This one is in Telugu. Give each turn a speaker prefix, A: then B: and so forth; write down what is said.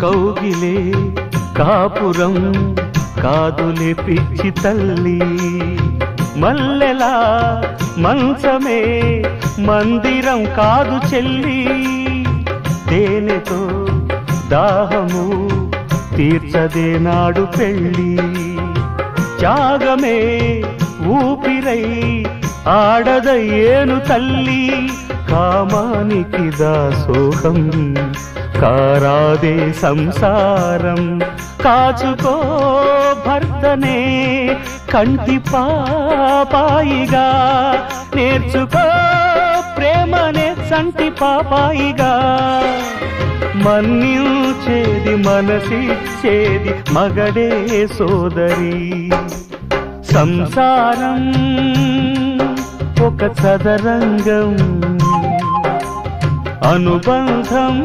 A: కౌగిలే కాపురం కాదులే పిచ్చి తల్లి, మల్లెలా మంచమే మందిరం కాదు చెల్లి, తేనెతో దాహము తీర్చదే నాడు పెళ్ళి, త్యాగమే ఊపిరై ఆడదయ్యేను తల్లి, కామానికి దాసోహం కారాదే సంసారం, కాచుకో భర్తనే కంటి పాపాయిగా, నేర్చుకో ప్రేమనే సంటి పాపాయిగా, మన్నించేది మనసిచ్చేది మగడే సోదరి, సంసారం ఒక చదరంగం అనుబంధం